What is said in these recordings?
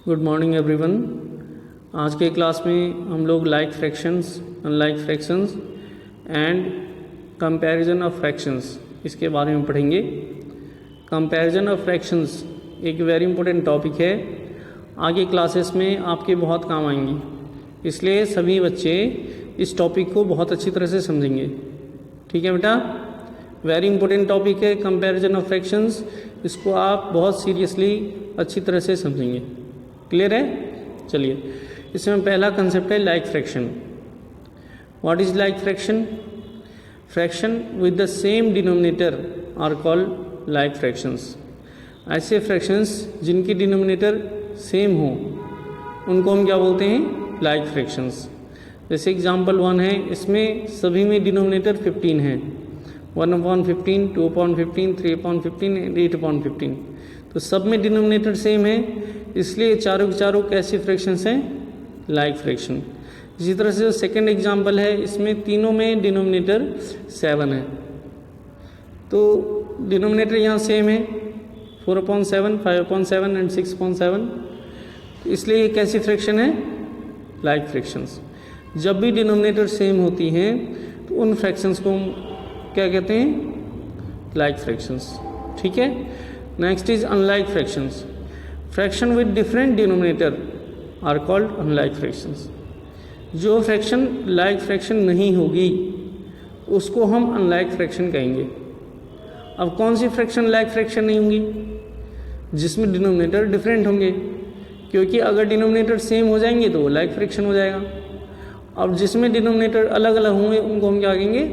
Good morning everyone. आज के class में हम लोग like fractions, unlike fractions and comparison of fractions इसके बारे में पढ़ेंगे। कंपैरिजन ऑफ फ्रैक्शंस एक वेरी इंपॉर्टेंट टॉपिक है, आगे क्लासेस में आपके बहुत काम आएंगी, इसलिए सभी बच्चे इस टॉपिक को बहुत अच्छी तरह से समझेंगे। ठीक है बेटा, वेरी इंपॉर्टेंट टॉपिक है कंपैरिजन ऑफ फ्रैक्शंस, इसको आप बहुत सीरियसली अच्छी तरह से समझेंगे। क्लियर है? चलिए, इसमें पहला कंसेप्ट है like fraction. What is like fraction? Fraction with the same denominator are called like fractions. ऐसे फ्रैक्शंस जिनकी डिनोमिनेटर सेम हो उनको हम क्या बोलते हैं? Like fractions. जैसे एग्जांपल 1 है, इसमें सभी में डिनोमिनेटर 15 है, 1/15, 2/15, 3/15 एंड 8/15। तो सब में डिनोमिनेटर सेम है, इसलिए चारों के चारों कैसे फ्रैक्शंस हैं? Like fraction. इसी तरह से जो सेकेंड एग्जांपल है, इसमें तीनों में डिनोमिनेटर 7 है, तो डिनोमिनेटर यहाँ सेम है, 4/7, 5/7 एंड 6/7। तो इसलिए ये कैसी फ्रैक्शन है? Like fractions. जब भी डिनोमिनेटर सेम होती हैं तो उन फ्रैक्शंस को हम क्या कहते हैं? Like fractions. ठीक है। Next is unlike fractions. Fraction with different denominator are called unlike fractions. जो फ्रैक्शन लाइक फ्रैक्शन नहीं होगी उसको हम अनलाइक फ्रैक्शन कहेंगे। अब कौन सी फ्रैक्शन लाइक फ्रैक्शन नहीं होंगी? जिसमें डिनोमिनेटर डिफरेंट होंगे, क्योंकि अगर डिनोमिनेटर सेम हो जाएंगे तो वो लाइक फ्रैक्शन हो जाएगा। अब जिसमें डिनोमिनेटर अलग अलग होंगे उनको हम क्या कहेंगे?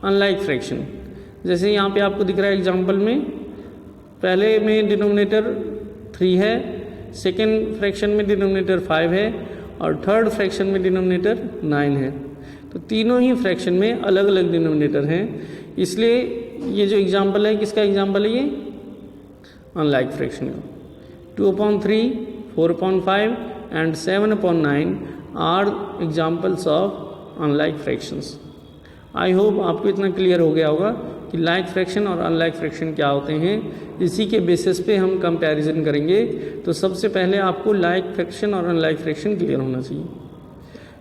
Unlike fraction. जैसे यहाँ पे आपको दिख रहा है एग्जाम्पल में, पहले में डिनोमिनेटर 3 है, सेकेंड फ्रैक्शन में डिनोमिनेटर 5 है और थर्ड फ्रैक्शन में डिनोमिनेटर 9 है। तो तीनों ही फ्रैक्शन में अलग अलग डिनोमिनेटर हैं, इसलिए ये जो एग्जाम्पल है किसका एग्जाम्पल है? ये अनलाइक फ्रैक्शन का। 2/3, 4/5 and 7/9 are examples of unlike fractions. I hope आपको इतना क्लियर हो गया होगा कि लाइक फ्रैक्शन और अनलाइक फ्रैक्शन क्या होते हैं। इसी के बेसिस पे हम कंपैरिजन करेंगे। तो सबसे पहले आपको लाइक फ्रैक्शन और अनलाइक फ्रैक्शन क्लियर होना चाहिए।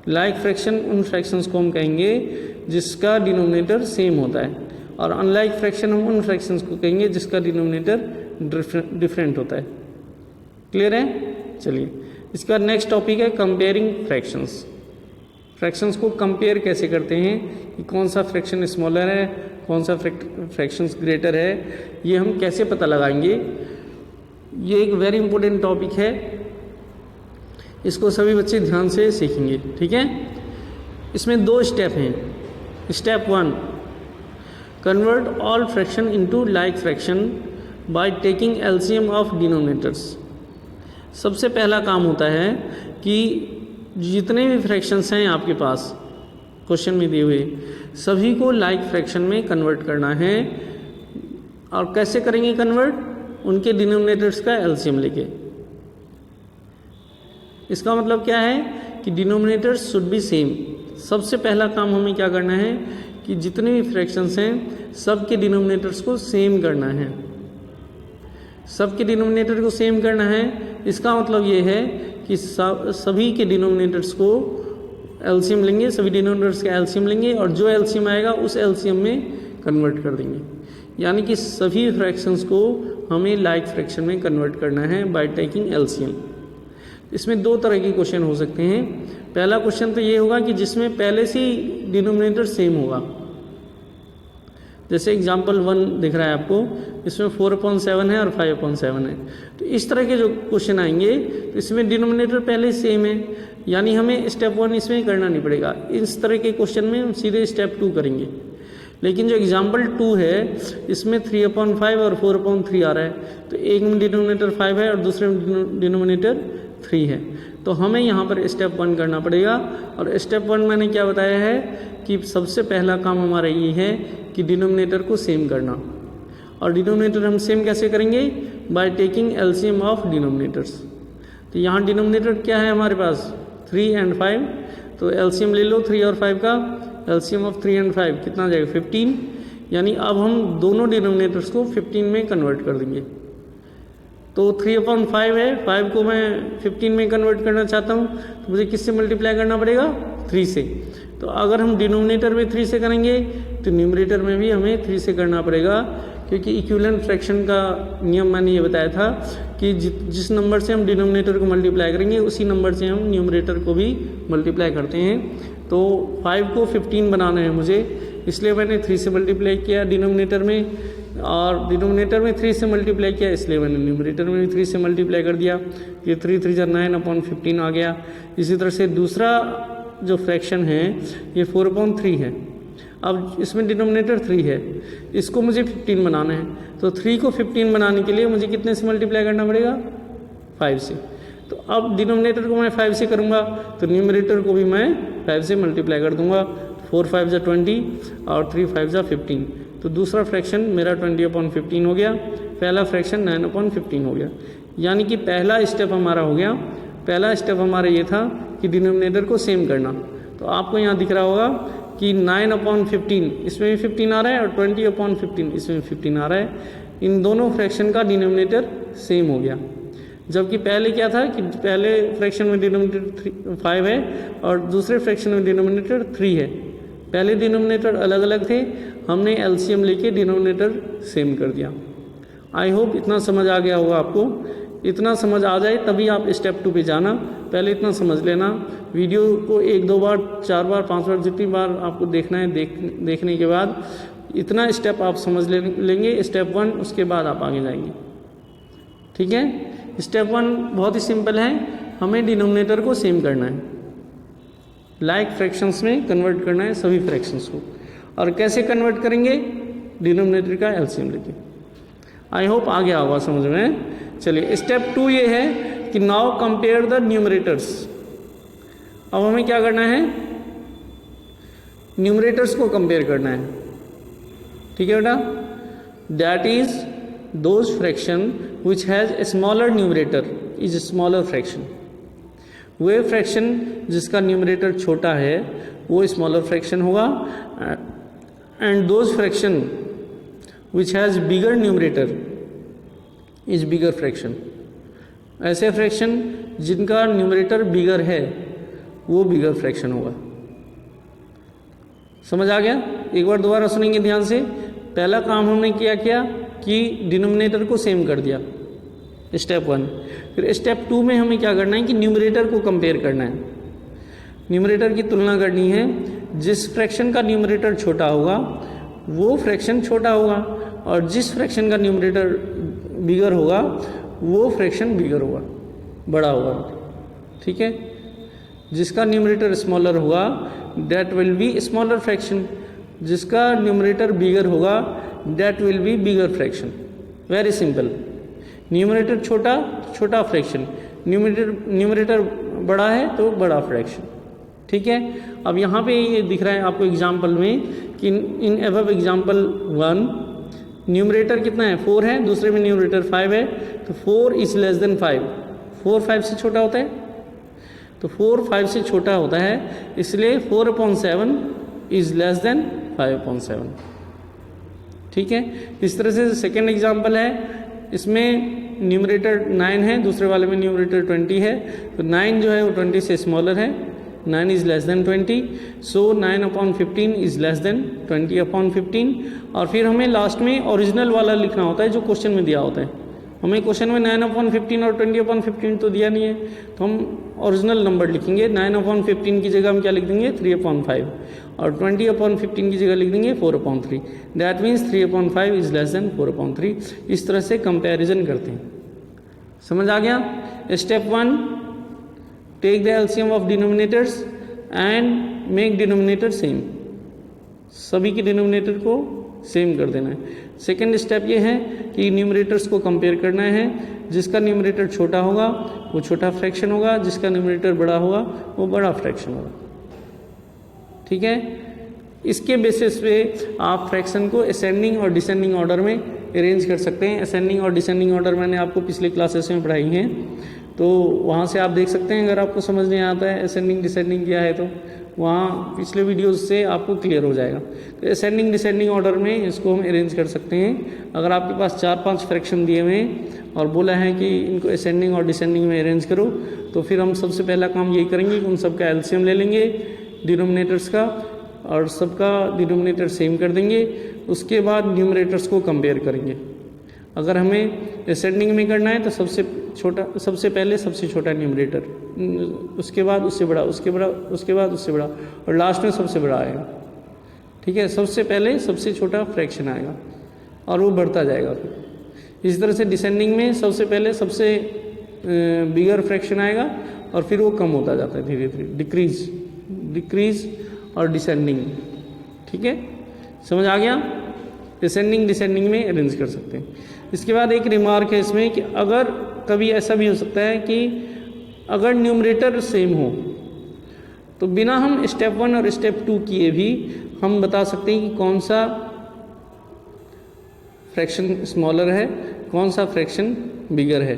लाइक फ्रैक्शन उन फ्रैक्शंस को हम कहेंगे जिसका डिनोमिनेटर सेम होता है, और अनलाइक फ्रैक्शन हम उन फ्रैक्शंस को कहेंगे जिसका डिनोमिनेटर डिफरेंट होता है। क्लियर है? चलिए, इसका नेक्स्ट टॉपिक है कंपेयरिंग फ्रैक्शंस। फ्रैक्शंस को कंपेयर कैसे करते हैं कि कौन सा फ्रैक्शन स्मॉलर है, कौन सा फ्रैक्शंस ग्रेटर है, ये हम कैसे पता लगाएंगे? ये एक वेरी इंपॉर्टेंट टॉपिक है, इसको सभी बच्चे ध्यान से सीखेंगे। ठीक है। इसमें 2 स्टेप हैं। Step 1, convert all fraction into like fraction by taking LCM of denominators. सबसे पहला काम होता है कि जितने भी फ्रैक्शंस हैं आपके पास क्वेश्चन में दिए हुए, सभी को लाइक फ्रैक्शन में कन्वर्ट करना है। और कैसे करेंगे कन्वर्ट? उनके डिनोमिनेटर्स का एलसीएम लेके। इसका मतलब क्या है कि डिनोमिनेटर्स शुड बी सेम। सबसे पहला काम हमें क्या करना है कि जितने भी फ्रैक्शंस हैं सबके डिनोमिनेटर्स को सेम करना है। सबके डिनोमिनेटर को सेम करना है, इसका मतलब ये है कि सभी के डिनोमिनेटर्स को एलसीएम लेंगे, सभी डिनोमिनेटर्स का एलसीएम लेंगे और जो एलसीएम आएगा उस एलसीएम में कन्वर्ट कर देंगे। यानी कि सभी फ्रैक्शंस को हमें लाइक फ्रैक्शन में कन्वर्ट करना है बाय टेकिंग एलसीएम। इसमें 2 तरह के क्वेश्चन हो सकते हैं। पहला क्वेश्चन तो ये होगा कि जिसमें पहले से ही डिनोमिनेटर सेम होगा। जैसे एग्जाम्पल 1 दिख रहा है आपको, इसमें 4/7 है और 5/7 है। तो इस तरह के जो क्वेश्चन आएंगे तो इसमें डिनोमिनेटर पहले सेम है, यानी हमें स्टेप 1 इसमें करना नहीं पड़ेगा। इस तरह के क्वेश्चन में हम सीधे स्टेप 2 करेंगे। लेकिन जो एग्जाम्पल 2 है, इसमें 3/5 और 4/3 आ रहा है, तो एक में डिनोमिनेटर 5 है और दूसरे में डिनोमिनेटर 3 है। तो हमें यहाँ पर स्टेप 1 करना पड़ेगा। और स्टेप 1 मैंने क्या बताया है कि सबसे पहला काम हमारा ये है कि डिनोमिनेटर को सेम करना। और डिनोमिनेटर हम सेम कैसे करेंगे? By taking LCM of denominators. तो यहाँ डिनोमिनेटर क्या है हमारे पास? 3 एंड 5, तो एलसीएम ले लो 3 और 5 का। एलसीएम ऑफ 3 एंड 5 कितना जाएगा? 15। यानी अब हम दोनों डिनोमिनेटर्स को 15 में कन्वर्ट कर देंगे। तो 3/5 है, 5 को मैं 15 में कन्वर्ट करना चाहता हूँ तो मुझे किससे मल्टीप्लाई करना पड़ेगा? 3 से। तो अगर हम डिनोमिनेटर में 3 से करेंगे तो न्यूमरेटर में भी हमें 3 से करना पड़ेगा, क्योंकि इक्विवेलेंट फ्रैक्शन का नियम मैंने ये बताया था कि जिस नंबर से हम डिनोमिनेटर को मल्टीप्लाई करेंगे उसी नंबर से हम न्यूमरेटर को भी मल्टीप्लाई करते हैं। तो 5 को 15 बनाना है मुझे, इसलिए मैंने 3 से मल्टीप्लाई किया डिनोमिनेटर में, और डिनोमिनेटर में 3 से मल्टीप्लाई किया इसलिए मैंने न्यूमरेटर में भी 3 से मल्टीप्लाई कर दिया। ये 3 3 जा 9/15 आ गया। इसी तरह से दूसरा जो फ्रैक्शन है ये 4/3 है। अब इसमें डिनोमिनेटर 3 है, इसको मुझे 15 बनाना है, तो 3 को 15 बनाने के लिए मुझे कितने से मल्टीप्लाई करना पड़ेगा? 5 से। तो अब डिनोमिनेटर को मैं 5 से करूँगा तो न्यूमरेटर को भी मैं 5 से मल्टीप्लाई कर दूंगा। 4 5 जा 20 और 3 5 जा 15। तो दूसरा फ्रैक्शन मेरा 20/15 हो गया, पहला फ्रैक्शन 9/15 हो गया। यानी कि पहला स्टेप हमारा हो गया। पहला स्टेप हमारा ये था कि डिनोमिनेटर को सेम करना। तो आपको यहाँ दिख रहा होगा कि 9/15 इसमें भी 15 आ रहा है और 20/15 इसमें भी 15 आ रहा है। इन दोनों फ्रैक्शन का डिनोमिनेटर सेम हो गया। जबकि पहले क्या था कि पहले फ्रैक्शन में डिनोमिनेटर 5 है और दूसरे फ्रैक्शन में डिनोमिनेटर 3 है। पहले डिनोमिनेटर अलग अलग थे, हमने एलसीएम लेके डिनोमिनेटर सेम कर दिया। आई होप इतना समझ आ गया होगा आपको। इतना समझ आ जाए तभी आप स्टेप 2 पे जाना, पहले इतना समझ लेना। वीडियो को 1 2 बार 4 बार 5 बार जितनी बार आपको देखना है देखने के बाद इतना स्टेप आप समझ लेंगे, स्टेप 1, उसके बाद आप आगे जाएंगे। ठीक है, स्टेप 1 बहुत ही सिंपल है, हमें डिनोमिनेटर को सेम करना है, लाइक फ्रैक्शंस में कन्वर्ट करना है सभी फ्रैक्शंस को। और कैसे कन्वर्ट करेंगे? डिनोमिनेटर का एलसीएम लेके। आई होप आ गया होगा समझ में। चलिए स्टेप 2 ये है कि नाउ कंपेयर द न्यूमरेटर्स। अब हमें क्या करना है? न्यूमरेटर्स को कंपेयर करना है। ठीक है बेटा, that is those fraction which has a smaller numerator is smaller fraction. वह फ्रैक्शन जिसका न्यूमरेटर छोटा है वो स्मॉलर फ्रैक्शन होगा, and those fraction which has bigger numerator is bigger fraction. ऐसे फ्रैक्शन जिनका न्यूमरेटर बिगर है वो बिगर फ्रैक्शन होगा। समझ आ गया? एक बार दोबारा सुनेंगे ध्यान से। पहला काम हमने क्या किया कि डिनोमिनेटर को सेम कर दिया, स्टेप 1। फिर स्टेप 2 में हमें क्या करना है कि न्यूमरेटर को कंपेयर करना है, न्यूमरेटर की तुलना करनी है। जिस फ्रैक्शन का न्यूमरेटर छोटा होगा वो फ्रैक्शन छोटा होगा, और जिस फ्रैक्शन का न्यूमरेटर बिगर होगा वो फ्रैक्शन बिगर होगा, बड़ा होगा। ठीक है, जिसका न्यूमरेटर स्मॉलर होगा that will be smaller fraction, जिसका न्यूमरेटर बिगर होगा that will be bigger fraction. Very simple. Numerator छोटा, छोटा फ्रैक्शन, न्यूमरेटर बड़ा है तो बड़ा फ्रैक्शन। ठीक है, अब यहाँ पे ये दिख रहा है आपको एग्जाम्पल में कि इन एबव एग्जाम्पल 1 न्यूमरेटर कितना है? 4 है, दूसरे में न्यूमरेटर 5 है, तो 4 इज लेस देन 5। 4 5 से छोटा होता है, तो 4 5 से छोटा होता है, इसलिए 4/7 इज लेस देन 5/7। ठीक है, इस तरह से सेकेंड एग्जाम्पल है, इसमें न्यूमरेटर 9 है, दूसरे वाले में न्यूमरेटर 20 है, तो 9 जो है वो 20 से स्मॉलर है, 9 is less than 20, so 9/15 is less than 20/15। और फिर हमें लास्ट में ओरिजिनल वाला लिखना होता है जो क्वेश्चन में दिया होता है। हमें क्वेश्चन में 9/15 और 20/15 तो दिया नहीं है, तो हम ओरिजिनल नंबर लिखेंगे। 9/15 की जगह हम क्या लिख देंगे? 3/5, और 20/15 की जगह लिख देंगे 4/3। That means 3/5 is less than 4/3। इस तरह से कंपैरिजन करते हैं। समझ आ गया? Step 1, take the LCM of denominators and make denominator same. सभी के डिनोमिनेटर को सेम कर देना है। सेकेंड स्टेप ये है कि न्यूमरेटर्स को कंपेयर करना है। जिसका न्यूमरेटर छोटा होगा वो छोटा फ्रैक्शन होगा, जिसका न्यूमरेटर बड़ा होगा वो बड़ा फ्रैक्शन होगा। ठीक है, इसके बेसिस पे आप फ्रैक्शन को असेंडिंग और डिसेंडिंग ऑर्डर में अरेंज कर सकते हैं। असेंडिंग और डिसेंडिंग ऑर्डर मैंने आपको पिछले क्लासेस में पढ़ाई हैं, तो वहाँ से आप देख सकते हैं। अगर आपको समझ नहीं आता है असेंडिंग डिसेंडिंग क्या है तो वहाँ पिछले वीडियोस से आपको क्लियर हो जाएगा। तो असेंडिंग डिसेंडिंग ऑर्डर में इसको हम अरेंज कर सकते हैं। अगर आपके पास 4-5 फ्रैक्शन दिए हुए हैं और बोला है कि इनको असेंडिंग और डिसेंडिंग में अरेंज करो, तो फिर हम सबसे पहला काम यही करेंगे कि उन सबका एलसीएम ले लेंगे डिनोमिनेटर्स का और सबका डिनोमिनेटर सेम कर देंगे। उसके बाद न्यूमरेटर्स को कंपेयर करेंगे। अगर हमें असेंडिंग में करना है तो सबसे पहले सबसे छोटा न्यूमरेटर, उसके बाद उससे बड़ा, उसके बाद उससे बड़ा और लास्ट में सबसे बड़ा आएगा। ठीक है, सबसे पहले सबसे छोटा फ्रैक्शन आएगा और वो बढ़ता जाएगा। फिर इस तरह से डिसेंडिंग में सबसे पहले सबसे बिगर फ्रैक्शन आएगा और फिर वो कम होता जाता है धीरे धीरे, डिक्रीज और डिसेंडिंग। ठीक है, समझ आ गया? डिसेंडिंग डिसेंडिंग में अरेंज कर सकते हैं। इसके बाद एक रिमार्क है इसमें कि अगर कभी ऐसा भी हो सकता है कि अगर न्यूमरेटर सेम हो तो बिना हम स्टेप 1 और स्टेप 2 किए भी हम बता सकते हैं कि कौन सा फ्रैक्शन स्मॉलर है, कौन सा फ्रैक्शन बिगर है।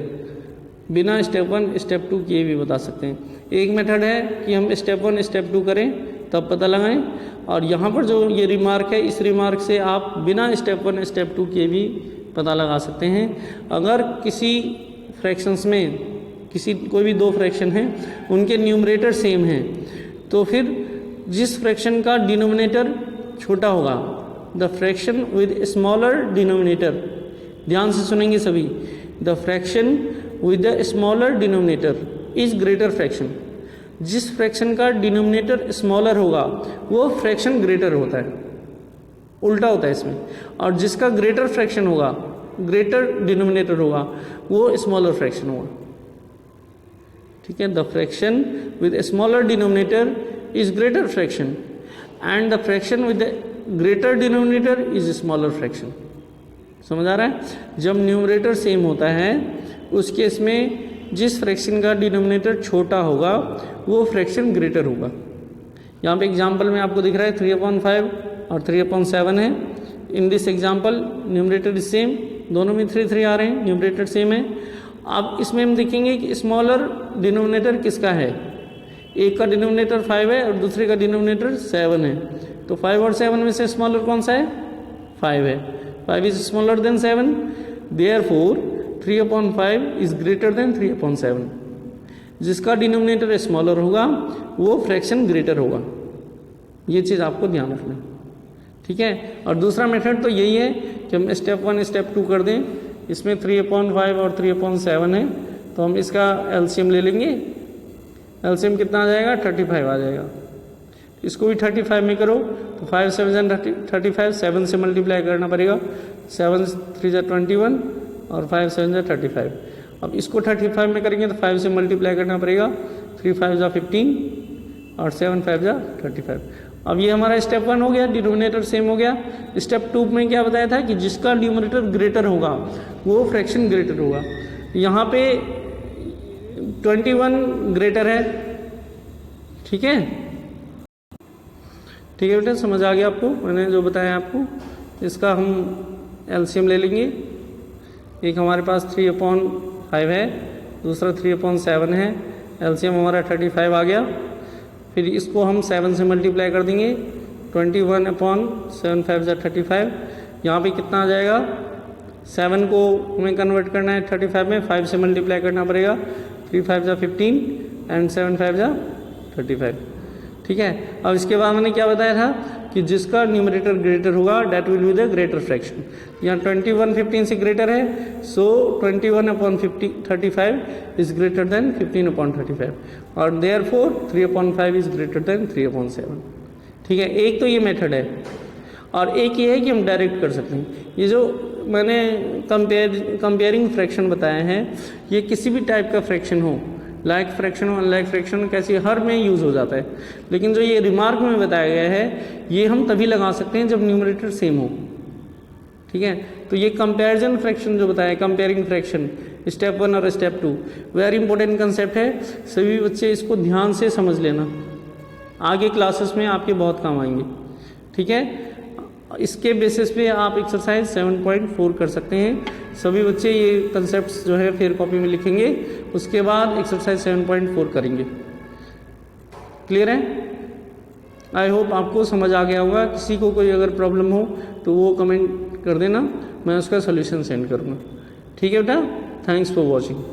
बिना स्टेप 1 स्टेप 2 किए भी बता सकते हैं। एक मेथड है कि हम स्टेप 1 स्टेप 2 करें तब पता लगाएं, और यहाँ पर जो ये रिमार्क है, इस रिमार्क से आप बिना स्टेप 1 स्टेप 2 किए भी पता लगा सकते हैं। अगर किसी फ्रैक्शंस में कोई भी 2 फ्रैक्शन हैं, उनके न्यूमरेटर सेम हैं, तो फिर जिस फ्रैक्शन का डिनोमिनेटर छोटा होगा, the fraction with smaller denominator, ध्यान से सुनेंगे सभी, the fraction with the smaller denominator is greater fraction. जिस फ्रैक्शन का डिनोमिनेटर स्मॉलर होगा वो फ्रैक्शन ग्रेटर होता है, उल्टा होता है इसमें। और जिसका ग्रेटर फ्रैक्शन होगा, ग्रेटर डिनोमिनेटर होगा, वो स्मॉलर फ्रैक्शन होगा। ठीक है, the fraction with smaller denominator is greater fraction and the fraction with greater denominator is smaller fraction. समझ आ रहा है? जब न्यूमरेटर सेम होता है उस केस में जिस फ्रैक्शन का डिनोमिनेटर छोटा होगा वो फ्रैक्शन ग्रेटर होगा। यहाँ पे एग्जांपल में आपको दिख रहा है 3/5 और 3/7 है। In this example numerator is same, दोनों में 3 आ रहे हैं, न्यूमरेटर सेम है। अब इसमें हम देखेंगे कि स्मॉलर डिनोमिनेटर किसका है। एक का डिनोमिनेटर 5 है और दूसरे का डिनोमिनेटर 7 है, तो 5 और 7 में से स्मॉलर कौन सा है? 5 है। 5 is smaller than 7, therefore 3/5 is greater than 3/7। जिसका डिनोमिनेटर स्मॉलर होगा वो फ्रैक्शन ग्रेटर होगा। ये चीज़ आपको ध्यान रखना है। ठीक है, और दूसरा मेथड तो यही है कि हम स्टेप 1 स्टेप 2 कर दें। इसमें 3/5 और 3/7 है, तो हम इसका एलसीएम ले लेंगे। एलसीएम कितना आ जाएगा? 35 आ जाएगा। इसको भी 35 में करो तो 5 7 35, 7 से मल्टीप्लाई करना पड़ेगा, 7 3 21 और 5 7 35। अब इसको 35 में करेंगे तो 5 से मल्टीप्लाई करना पड़ेगा, 3 5 15 और 7 5 35। अब ये हमारा स्टेप 1 हो गया, डिनोमिनेटर सेम हो गया। स्टेप 2 में क्या बताया था कि जिसका डिनोमिनेटर ग्रेटर होगा वो फ्रैक्शन ग्रेटर होगा। यहाँ पे 21 ग्रेटर है। ठीक है, ठीक है बेटा, समझ आ गया आपको मैंने जो बताया आपको। इसका हम एलसीएम ले लेंगे। एक हमारे पास 3/5 है, दूसरा 3/7 है। एलसीएम हमारा 35 आ गया। फिर इसको हम 7 से मल्टीप्लाई कर देंगे, 21/7 5 35। यहाँ पे कितना आ जाएगा? 7 को हमें कन्वर्ट करना है 35 में, 5 से मल्टीप्लाई करना पड़ेगा, 3 5 15 एंड 7 5 35। ठीक है, अब इसके बाद मैंने क्या बताया था कि जिसका न्यूमरेटर ग्रेटर होगा that will be the greater fraction. यहाँ 21 15 से ग्रेटर है, सो 21/35 इज ग्रेटर देन 15/35 और देयरफॉर 3/5 इज ग्रेटर देन 3/7। ठीक है, एक तो ये मेथड है और एक ये है कि हम डायरेक्ट कर सकते हैं। ये जो मैंने कंपेयरिंग फ्रैक्शन बताया है, ये किसी भी टाइप का फ्रैक्शन हो, लाइक फ्रैक्शन हो, अनलाइक फ्रैक्शन, कैसे हर में यूज़ हो जाता है। लेकिन जो ये रिमार्क में बताया गया है ये हम तभी लगा सकते हैं जब न्यूमरेटर सेम हो। ठीक है, तो ये कंपैरिजन फ्रैक्शन जो बताया, कंपेयरिंग फ्रैक्शन स्टेप 1 और स्टेप 2, वेरी इंपॉर्टेंट कंसेप्ट है। सभी बच्चे इसको ध्यान से समझ लेना, आगे क्लासेस में आपके बहुत काम आएंगे। ठीक है, इसके बेसिस पे आप एक्सरसाइज 7.4 कर सकते हैं। सभी बच्चे ये कंसेप्ट्स जो है फिर कॉपी में लिखेंगे, उसके बाद एक्सरसाइज 7.4 करेंगे। क्लियर है? आई होप आपको समझ आ गया होगा। किसी को कोई अगर प्रॉब्लम हो तो वो कमेंट कर देना, मैं उसका सोल्यूशन सेंड करूँगा। ठीक है बेटा, थैंक्स फॉर वॉचिंग।